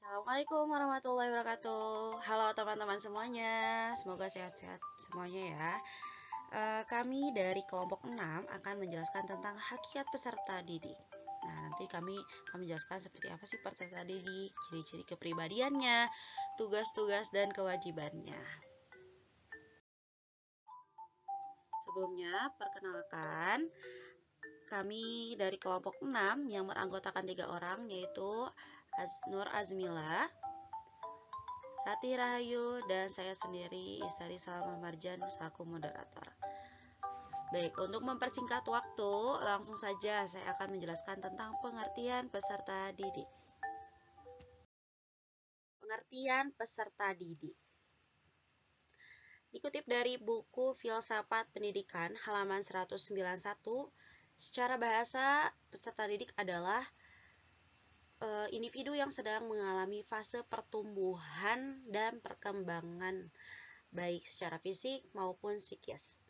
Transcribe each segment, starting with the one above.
Assalamualaikum warahmatullahi wabarakatuh. Halo teman-teman semuanya, semoga sehat-sehat semuanya ya. Kami dari kelompok 6 akan menjelaskan tentang hakikat peserta didik. Nah, nanti kami akan menjelaskan seperti apa sih peserta didik, ciri-ciri kepribadiannya, tugas-tugas dan kewajibannya. Sebelumnya, perkenalkan, kami dari kelompok 6 yang beranggotakan 3 orang, yaitu Nur Azmila, Rati Rahayu, dan saya sendiri, Istari Salma Marjan, selaku moderator. Baik, untuk mempersingkat waktu, langsung saja saya akan menjelaskan tentang pengertian peserta didik. Pengertian peserta didik dikutip dari buku Filsafat Pendidikan halaman 191. Secara bahasa, peserta didik adalah individu yang sedang mengalami fase pertumbuhan dan perkembangan, baik secara fisik maupun psikis.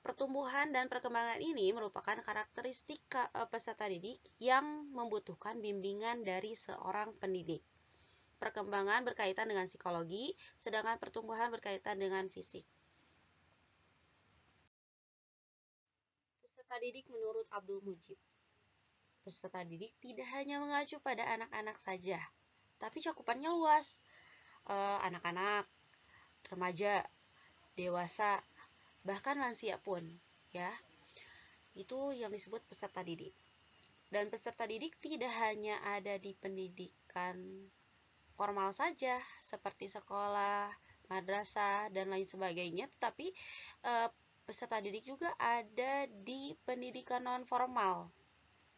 Pertumbuhan dan perkembangan ini merupakan karakteristik peserta didik yang membutuhkan bimbingan dari seorang pendidik. Perkembangan berkaitan dengan psikologi, sedangkan pertumbuhan berkaitan dengan fisik. Peserta didik menurut Abdul Mujib. Peserta didik tidak hanya mengacu pada anak-anak saja, tapi cakupannya luas. Anak-anak, remaja, dewasa, bahkan lansia pun, ya. Itu yang disebut peserta didik. Dan peserta didik tidak hanya ada di pendidikan formal saja, seperti sekolah, madrasah, dan lain sebagainya, tetapi peserta didik juga ada di pendidikan non formal,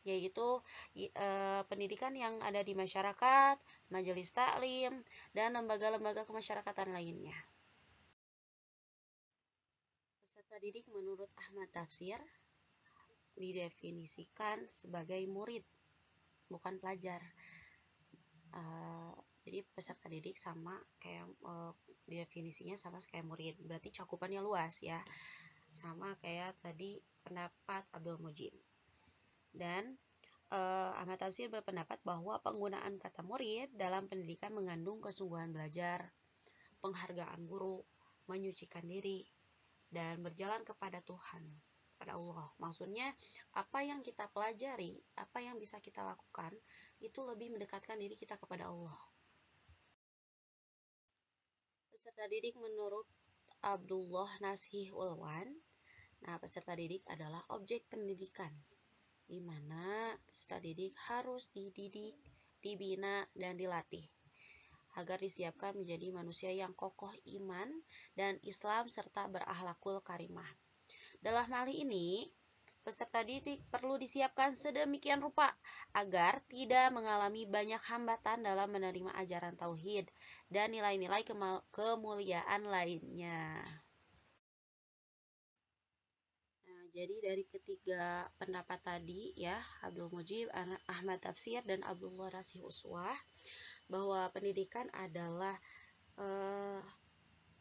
yaitu pendidikan yang ada di masyarakat, majelis taklim, dan lembaga-lembaga kemasyarakatan lainnya. Peserta didik menurut Ahmad Tafsir didefinisikan sebagai murid, bukan pelajar. Jadi peserta didik sama kayak definisinya sama kayak murid, berarti cakupannya luas ya, sama kayak tadi pendapat Abdul Mujib. Dan Ahmad Tafsir berpendapat bahwa penggunaan kata murid dalam pendidikan mengandung kesungguhan belajar, penghargaan guru, menyucikan diri, dan berjalan kepada Tuhan, kepada Allah. Maksudnya, apa yang kita pelajari, apa yang bisa kita lakukan, itu lebih mendekatkan diri kita kepada Allah. Peserta didik menurut Abdullah Nashih Ulwan. Nah, peserta didik adalah objek pendidikan, di mana peserta didik harus dididik, dibina, dan dilatih agar disiapkan menjadi manusia yang kokoh iman dan Islam serta berakhlakul karimah. Dalam hal ini, peserta didik perlu disiapkan sedemikian rupa agar tidak mengalami banyak hambatan dalam menerima ajaran tauhid dan nilai-nilai kemuliaan lainnya. Nah, jadi dari ketiga pendapat tadi ya, Abdul Mujib, Ahmad Tafsir, dan Abdullah Nashih Uswah, bahwa pendidikan adalah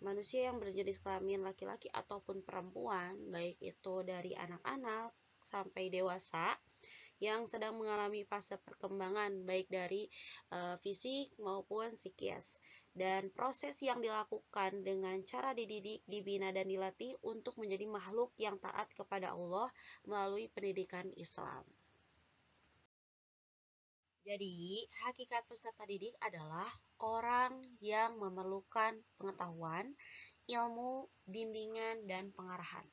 manusia yang berjenis kelamin laki-laki ataupun perempuan, baik itu dari anak-anak sampai dewasa, yang sedang mengalami fase perkembangan baik dari fisik maupun psikis, dan proses yang dilakukan dengan cara dididik, dibina, dan dilatih untuk menjadi makhluk yang taat kepada Allah melalui pendidikan Islam. Jadi, hakikat peserta didik adalah orang yang memerlukan pengetahuan, ilmu, bimbingan, dan pengarahan.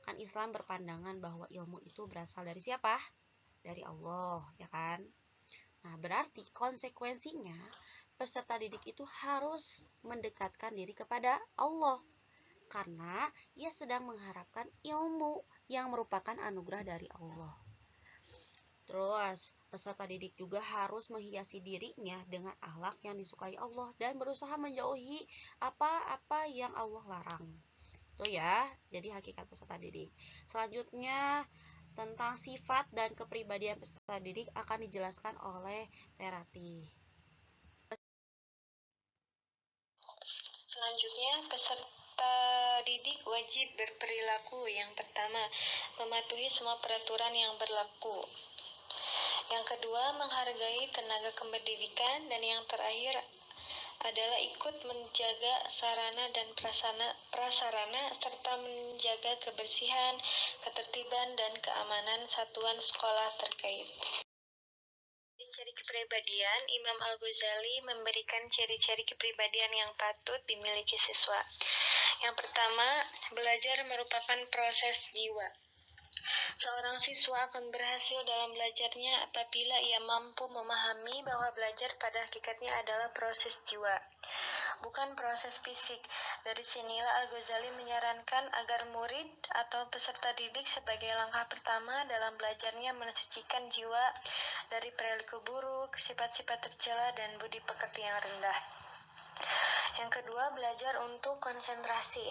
Kan Islam berpandangan bahwa ilmu itu berasal dari siapa? Dari Allah, ya kan? Nah, berarti konsekuensinya peserta didik itu harus mendekatkan diri kepada Allah, karena ia sedang mengharapkan ilmu yang merupakan anugerah dari Allah. Terus, peserta didik juga harus menghiasi dirinya dengan akhlak yang disukai Allah dan berusaha menjauhi apa-apa yang Allah larang. Itu ya, jadi hakikat peserta didik. Selanjutnya, tentang sifat dan kepribadian peserta didik akan dijelaskan oleh Terati. Selanjutnya, peserta didik wajib berperilaku. Yang pertama, mematuhi semua peraturan yang berlaku. Yang kedua, menghargai tenaga pendidikan, dan yang terakhir adalah ikut menjaga sarana dan prasarana serta menjaga kebersihan, ketertiban, dan keamanan satuan sekolah terkait. Ciri kepribadian, Imam Al-Ghazali memberikan ciri-ciri kepribadian yang patut dimiliki siswa. Yang pertama, belajar merupakan proses jiwa. Seorang siswa akan berhasil dalam belajarnya apabila ia mampu memahami bahwa belajar pada hakikatnya adalah proses jiwa, bukan proses fisik. Dari sinilah Al-Ghazali menyarankan agar murid atau peserta didik sebagai langkah pertama dalam belajarnya mensucikan jiwa dari perilaku buruk, sifat-sifat tercela, dan budi pekerti yang rendah. Yang kedua, belajar untuk konsentrasi.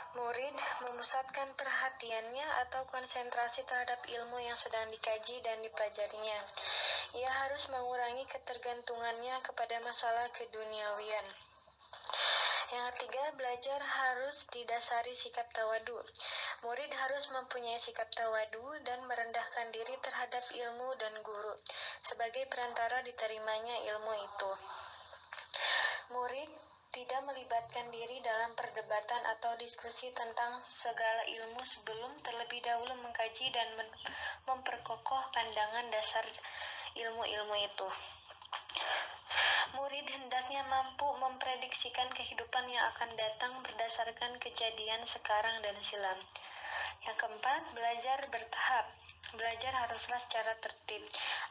Murid memusatkan perhatiannya atau konsentrasi terhadap ilmu yang sedang dikaji dan dipelajarinya. Ia harus mengurangi ketergantungannya kepada masalah keduniawian. Yang ketiga, belajar harus didasari sikap tawadu. Murid harus mempunyai sikap tawadu dan merendahkan diri terhadap ilmu dan guru sebagai perantara diterimanya ilmu itu. Murid tidak melibatkan diri dalam perdebatan atau diskusi tentang segala ilmu sebelum terlebih dahulu mengkaji dan memperkokoh pandangan dasar ilmu-ilmu itu. Murid hendaknya mampu memprediksikan kehidupan yang akan datang berdasarkan kejadian sekarang dan silam. Yang keempat, belajar bertahap. Belajar haruslah secara tertib.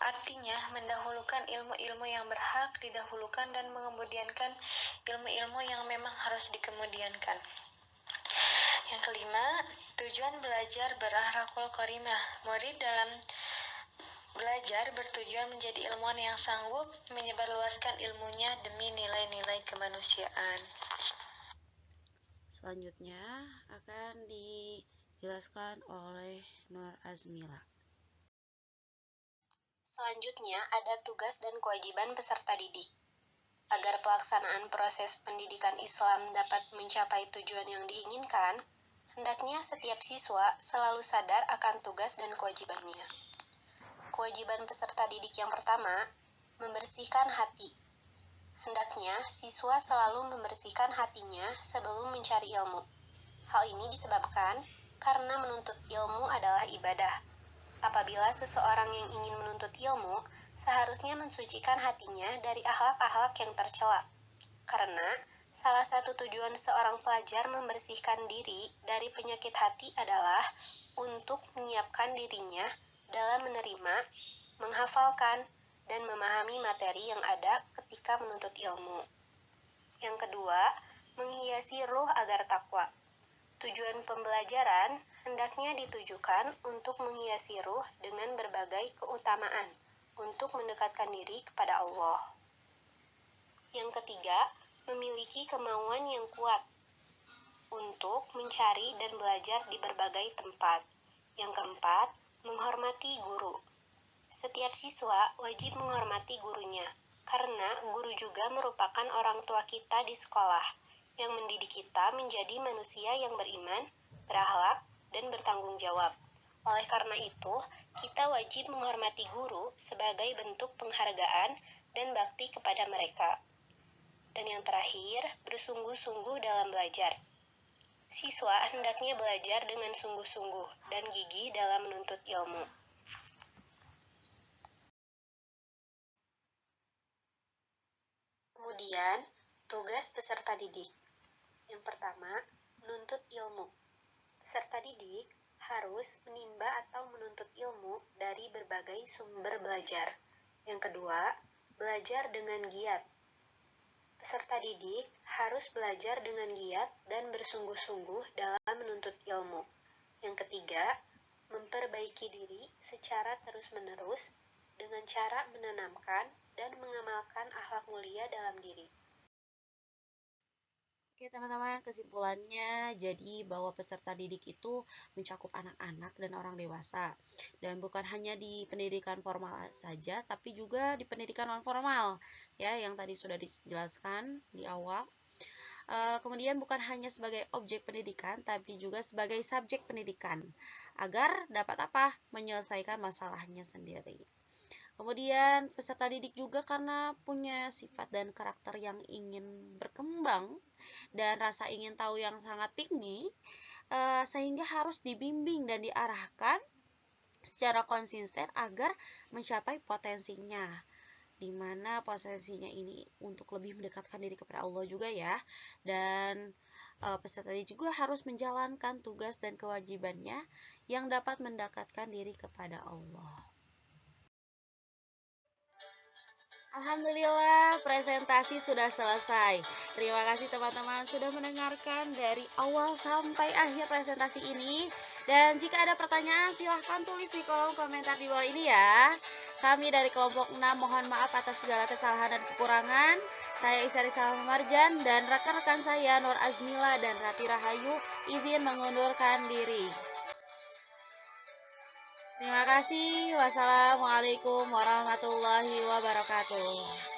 Artinya, mendahulukan ilmu-ilmu yang berhak didahulukan dan mengemudiankan ilmu-ilmu yang memang harus dikemudiankan. Yang kelima, tujuan belajar berakhlakul karimah. Murid dalam belajar bertujuan menjadi ilmuwan yang sanggup menyebarluaskan ilmunya demi nilai-nilai kemanusiaan. Selanjutnya akan dijelaskan oleh Nur Azmila. Selanjutnya ada tugas dan kewajiban peserta didik. Agar pelaksanaan proses pendidikan Islam dapat mencapai tujuan yang diinginkan, hendaknya setiap siswa selalu sadar akan tugas dan kewajibannya. Kewajiban peserta didik yang pertama, membersihkan hati. Hendaknya siswa selalu membersihkan hatinya sebelum mencari ilmu. Hal ini disebabkan karena menuntut ilmu adalah ibadah. Apabila seseorang yang ingin menuntut ilmu, seharusnya mensucikan hatinya dari akhlak-akhlak yang tercela. Karena salah satu tujuan seorang pelajar membersihkan diri dari penyakit hati adalah untuk menyiapkan dirinya dalam menerima, menghafalkan, dan memahami materi yang ada ketika menuntut ilmu. Yang kedua, menghiasi ruh agar takwa. Tujuan pembelajaran hendaknya ditujukan untuk menghiasi ruh dengan berbagai keutamaan untuk mendekatkan diri kepada Allah. Yang ketiga, memiliki kemauan yang kuat untuk mencari dan belajar di berbagai tempat. Yang keempat, menghormati guru. Setiap siswa wajib menghormati gurunya, karena guru juga merupakan orang tua kita di sekolah yang mendidik kita menjadi manusia yang beriman, berakhlak, dan bertanggung jawab. Oleh karena itu, kita wajib menghormati guru sebagai bentuk penghargaan dan bakti kepada mereka. Dan yang terakhir, bersungguh-sungguh dalam belajar. Siswa hendaknya belajar dengan sungguh-sungguh dan gigih dalam menuntut ilmu. Kemudian, tugas peserta didik. Yang pertama, menuntut ilmu. Peserta didik harus menimba atau menuntut ilmu dari berbagai sumber belajar. Yang kedua, belajar dengan giat. Peserta didik harus belajar dengan giat dan bersungguh-sungguh dalam menuntut ilmu. Yang ketiga, memperbaiki diri secara terus-menerus dengan cara menanamkan dan mengamalkan akhlak mulia dalam diri. Oke teman-teman, kesimpulannya jadi bahwa peserta didik itu mencakup anak-anak dan orang dewasa, dan bukan hanya di pendidikan formal saja tapi juga di pendidikan non formal ya, yang tadi sudah dijelaskan di awal. Kemudian bukan hanya sebagai objek pendidikan tapi juga sebagai subjek pendidikan agar dapat menyelesaikan masalahnya sendiri. Kemudian peserta didik juga karena punya sifat dan karakter yang ingin berkembang dan rasa ingin tahu yang sangat tinggi, sehingga harus dibimbing dan diarahkan secara konsisten agar mencapai potensinya, di mana potensinya ini untuk lebih mendekatkan diri kepada Allah juga ya. Dan peserta didik juga harus menjalankan tugas dan kewajibannya yang dapat mendekatkan diri kepada Allah. Alhamdulillah, presentasi sudah selesai. Terima kasih teman-teman sudah mendengarkan dari awal sampai akhir presentasi ini. Dan jika ada pertanyaan, silahkan tulis di kolom komentar di bawah ini ya. Kami dari kelompok 6 mohon maaf atas segala kesalahan dan kekurangan. Saya Isari Salam Marjan dan rekan-rekan saya Nur Azmila dan Rati Rahayu izin mengundurkan diri. Terima kasih. Wassalamualaikum warahmatullahi wabarakatuh.